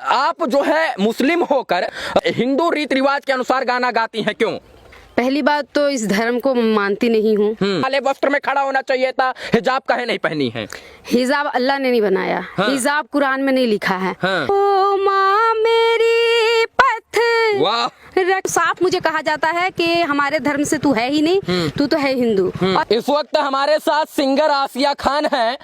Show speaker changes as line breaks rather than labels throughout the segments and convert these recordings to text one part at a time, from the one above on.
आप जो है मुस्लिम होकर हिंदू रीति रिवाज के अनुसार गाना गाती हैं, क्यों?
पहली बात तो इस धर्म को मानती नहीं हूँ।
काले वस्त्र में खड़ा होना चाहिए था, हिजाब काहे नहीं पहनी है?
हिजाब अल्लाह ने नहीं बनाया।
हाँ।
हिजाब कुरान में नहीं लिखा है।
हाँ।
ओ माँ मेरी पथ
वाह।
साफ मुझे कहा जाता है कि हमारे धर्म से तू है ही नहीं, तू तो है हिंदू। और
इस वक्त हमारे साथ सिंगर आसिया खान हैं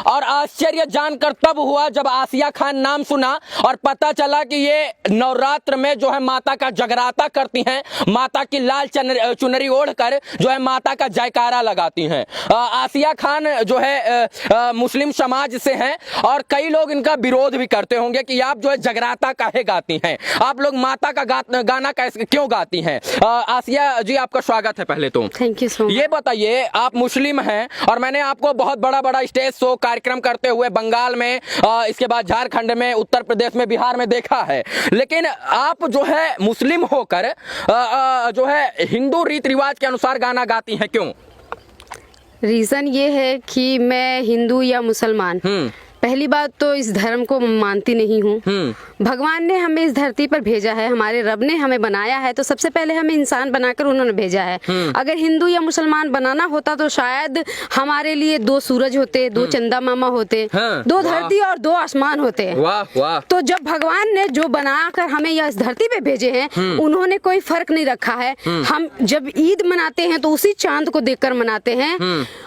और आश्चर्य जानकर तब हुआ जब आसिया खान नाम सुना और पता चला कि ये नवरात्र में जो है माता का जगराता करती हैं, माता की लाल चुनरी ओढ़कर जो है माता का जयकारा लगाती हैं। आसिया खान जो है मुस्लिम समाज से हैं और कई लोग इनका विरोध भी करते होंगे कि आप जो है जगराता काहे गाती हैं, आप लोग माता का गाना कैसे क्यों गाती हैं? आसिया जी आपका स्वागत है पहले तो।
Thank you so much.
ये बताइए, आप मुस्लिम हैं और मैंने आपको बहुत बड़ा स्टेज शो कार्यक्रम करते हुए बंगाल में, इसके बाद झारखंड में, उत्तर प्रदेश में, बिहार में देखा है, लेकिन आप जो है मुस्लिम होकर जो है हिंदू रीति रिवाज के अनुसार गाना गाती हैं, क्यों?
रीजन ये है कि मैं हिंदू या मुसलमान, पहली बात तो इस धर्म को मानती नहीं हूँ। भगवान ने हमें इस धरती पर भेजा है, हमारे रब ने हमें बनाया है, तो सबसे पहले हमें इंसान बनाकर उन्होंने भेजा है। अगर हिंदू या मुसलमान बनाना होता तो शायद हमारे लिए दो सूरज होते, दो चंदा मामा होते, दो धरती और दो आसमान होते।
वाह वाह।
तो जब भगवान ने जो बनाकर हमें यह इस धरती पे भेजे हैं, उन्होंने कोई फर्क नहीं रखा है। हम जब ईद मनाते हैं तो उसी चांद को देखकर मनाते हैं,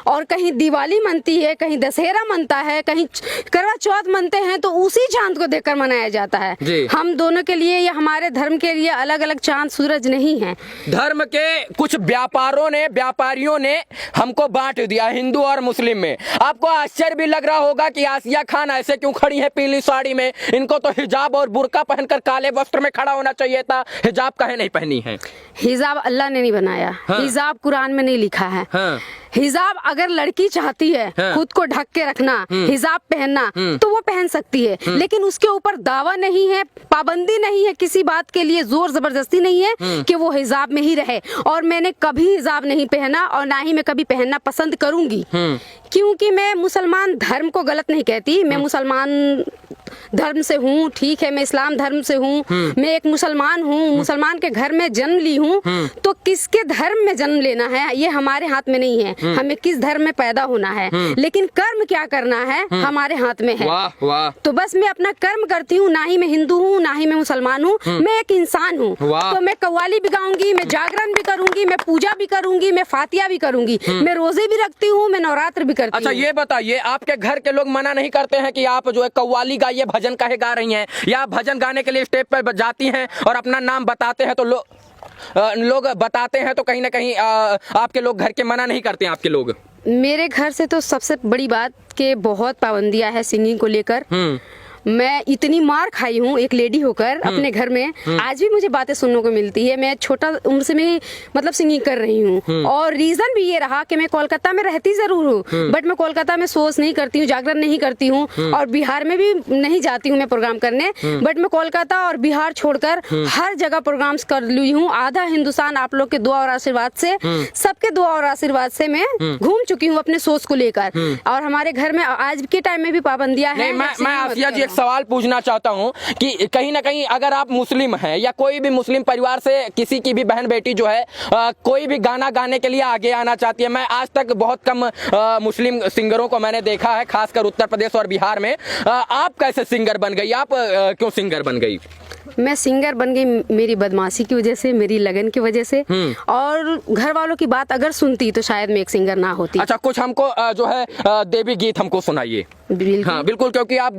और कहीं दिवाली मनती है, कहीं दशहरा मनता है, कहीं करवा चौथ मनते हैं तो उसी चांद को देखकर मनाया जाता है। हम दोनों के लिए या हमारे धर्म के लिए अलग अलग चांद सूरज नहीं है।
धर्म के कुछ व्यापारियों ने हमको बांट दिया हिंदू और मुस्लिम में। आपको आश्चर्य भी लग रहा होगा कि आसिया खान ऐसे क्यों खड़ी है पीली साड़ी में, इनको तो हिजाब और बुर्का पहनकर काले वस्त्र में खड़ा होना चाहिए था, हिजाब काहे नहीं पहनी है?
हिजाब अल्लाह ने नहीं बनाया।
हाँ।
हिजाब कुरान में नहीं लिखा है।
हाँ।
हिजाब अगर लड़की चाहती है खुद को ढक के रखना, हिजाब पहनना, तो वो पहन सकती है, लेकिन उसके ऊपर दावा नहीं है, पाबंदी नहीं है, किसी बात के लिए जोर जबरदस्ती नहीं है कि वो हिजाब में ही रहे। और मैंने कभी हिजाब नहीं पहना और ना ही मैं कभी पहनना पसंद करूंगी, क्योंकि मैं मुसलमान धर्म को गलत नहीं कहती। मैं मुसलमान धर्म से हूँ, ठीक है, मैं इस्लाम धर्म से हूँ, मैं एक मुसलमान हूँ, मुसलमान के घर में जन्म ली हूँ, तो किसके धर्म में जन्म लेना है ये हमारे हाथ में नहीं है, हमें किस धर्म में पैदा होना है, लेकिन कर्म क्या करना है हमारे हाथ में है।
वाह वाह।
तो बस मैं अपना कर्म करती हूँ, ना ही मैं हिंदू हूँ, ना ही मैं मुसलमान हूँ, मैं एक इंसान हूँ। तो मैं कव्वाली भी गाऊंगी, मैं जागरण भी करूंगी, मैं पूजा भी करूंगी, मैं फातिया भी करूंगी, मैं रोजे भी रखती हूँ, मैं नवरात्र भी करती हूँ।
अच्छा ये बताइए, आपके घर के लोग मना नहीं करते हैं कि आप जो है कव्वाली गाइए, भजन काहे गा रही हैं, या भजन गाने के लिए स्टेज पर जाती हैं और अपना नाम बताते हैं तो लोग बताते हैं तो कहीं ना कहीं आपके लोग घर के मना नहीं करते हैं आपके लोग?
मेरे घर से तो सबसे बड़ी बात कि बहुत पाबंदियां है सिंगिंग को लेकर। मैं इतनी मार खाई हूँ एक लेडी होकर अपने घर में, आज भी मुझे बातें सुनने को मिलती है। मैं छोटा उम्र से मैं मतलब सिंगिंग कर रही हूँ, और रीजन भी ये रहा कि मैं कोलकाता में रहती जरूर हूँ, बट मैं कोलकाता में शोज नहीं करती हूँ, जागरण नहीं करती हूँ, और बिहार में भी नहीं जाती हूँ मैं प्रोग्राम करने, बट मैं कोलकाता और बिहार छोड़कर हर जगह प्रोग्राम्स कर ली हूँ। आधा हिंदुस्तान आप लोग के दुआ और आशीर्वाद से, सबके दुआ और आशीर्वाद से मैं घूम चुकी हूँ अपने शोज को लेकर। और हमारे घर में आज के टाइम में भी पाबंदियां हैं।
मैं आसिया जी सवाल पूछना चाहता हूं कि कहीं ना कहीं अगर आप मुस्लिम हैं या कोई भी मुस्लिम परिवार से किसी की भी बहन बेटी जो है कोई भी गाना गाने के लिए आगे आना चाहती है, मैं आज तक बहुत कम मुस्लिम सिंगरों को मैंने देखा है, खासकर उत्तर प्रदेश और बिहार में। आप कैसे सिंगर बन गई? आप क्यों सिंगर बन गई?
मैं सिंगर बन गई मेरी बदमाशी की वजह से, मेरी लगन की वजह से, और घर वालों की बात अगर सुनती तो शायद मैं एक सिंगर ना होती।
अच्छा, कुछ हमको जो है देवी गीत हमको सुनाइए। हाँ बिल्कुल, क्योंकि आप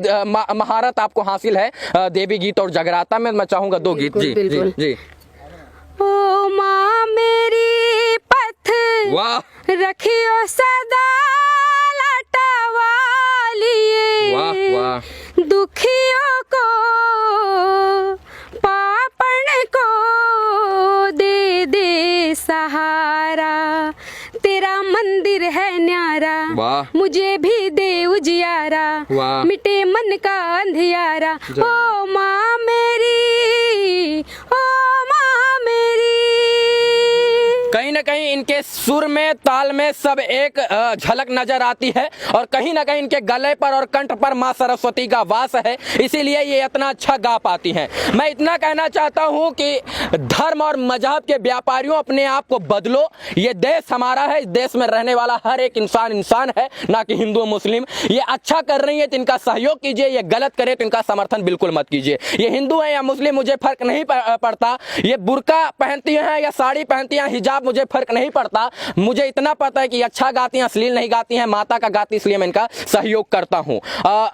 महारत आपको हासिल है देवी गीत और जगराता में। मैं चाहूंगा दो गीत। जी जी जी।
ओ माँ मेरी पथ
वाह,
रखियो सदा लटवालिए,
वाह वाह।
दुखियों को पापन को दे दे सहारा, तेरा मंदिर है न्यारा, मुझे भी दे उजियारा, मिटे मन का अंधियारा। ओ माँ मेरी, ओ माँ मेरी।
कहीं न कहीं इनके सुर में, ताल में सब एक झलक नजर आती है और कहीं ना कहीं इनके गले पर और कंठ पर मां सरस्वती का वास है, इसीलिए ये इतना अच्छा गा पाती हैं। मैं इतना कहना चाहता हूं कि धर्म और मजहब के व्यापारियों, अपने आप को बदलो। ये देश हमारा है, इस देश में रहने वाला हर एक इंसान है, ना कि हिंदू मुस्लिम। ये अच्छा कर रही है तो इनका सहयोग कीजिए, ये गलत करे तो इनका समर्थन बिल्कुल मत कीजिए। ये हिंदू है या मुस्लिम मुझे फर्क नहीं पड़ता, ये बुर्का पहनती हैं या साड़ी पहनती हैं, हिजाब, मुझे फर्क नहीं पड़ता। मुझे इतना पता है कि अच्छा गाती हैं, अश्लील नहीं गाती हैं, माता का गाती, इसलिए मैं इनका सहयोग करता हूं।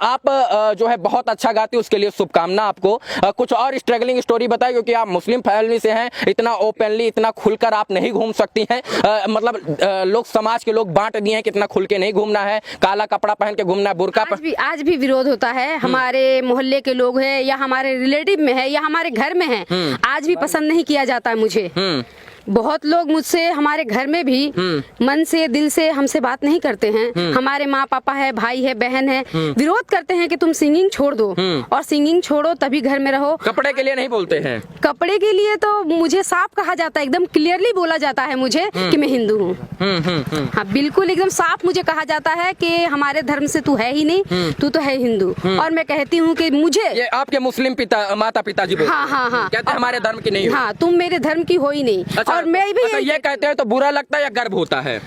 आप जो है बहुत अच्छा गाती, उसके लिए शुभकामना आपको। कुछ और स्ट्रगलिंग स्टोरी बताइए, क्योंकि आप मुस्लिम फैमिली से हैं, इतना ओपनली, इतना खुलकर आप नहीं घूम सकती हैं। मतलब लोग, समाज के लोग बांट दिए हैं कि इतना खुल के नहीं घूमना है, काला कपड़ा पहन के घूमना है, बुर्का
आज भी विरोध होता है। हमारे मोहल्ले के लोग हैं या हमारे रिलेटिव में है या हमारे घर में है, आज भी पसंद नहीं किया जाता है मुझे। बहुत लोग मुझसे, हमारे घर में भी मन से, दिल से हमसे बात नहीं करते हैं। हमारे माँ पापा है, भाई है, बहन है, विरोध करते हैं कि तुम सिंगिंग छोड़ दो और सिंगिंग छोड़ो तभी घर में रहो।
कपड़े के लिए नहीं बोलते हैं?
कपड़े के लिए तो मुझे साफ कहा जाता है, एकदम क्लियरली बोला जाता है मुझे कि मैं हिंदू हूँ। हाँ, बिल्कुल एकदम साफ मुझे कहा जाता है कि हमारे धर्म से तू है ही नहीं, तू तो है हिंदू। और मैं कहती हूँ कि मुझे,
ये आपके मुस्लिम माता पिताजी बोलते हैं?
हाँ,
कहते हैं हमारे धर्म की नहीं हो।
हाँ, तुम मेरे धर्म की हो ही नहीं। और मैं भी
ये कहते हैं तो बुरा लगता है या गर्व होता है?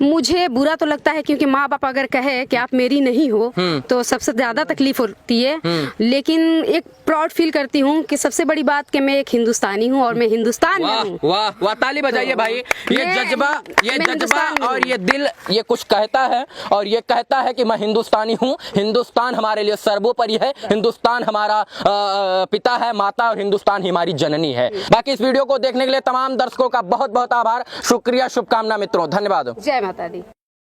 मुझे बुरा तो लगता है, क्योंकि माँ बाप अगर कहे कि आप मेरी नहीं हो तो सबसे ज्यादा तकलीफ होती है। लेकिन एक प्राउड फील करती हूँ कि सबसे बड़ी बात कि मैं एक हिंदुस्तानी हूँ और मैं हिंदुस्तान में हूँ।
वाह वाह, ताली बजाइए भाई। ये जज्बा और ये दिल, ये कुछ कहता है और ये कहता है कि मैं हिंदुस्तानी हूँ। हिंदुस्तान हमारे लिए सर्वोपरि है, हिंदुस्तान हमारा पिता है, माता, और हिंदुस्तान ही हमारी जननी है। बाकी इस वीडियो को देखने के लिए तमाम दर्शकों का बहुत बहुत आभार, शुक्रिया, शुभकामना मित्रों, धन्यवाद।
जय माता दी।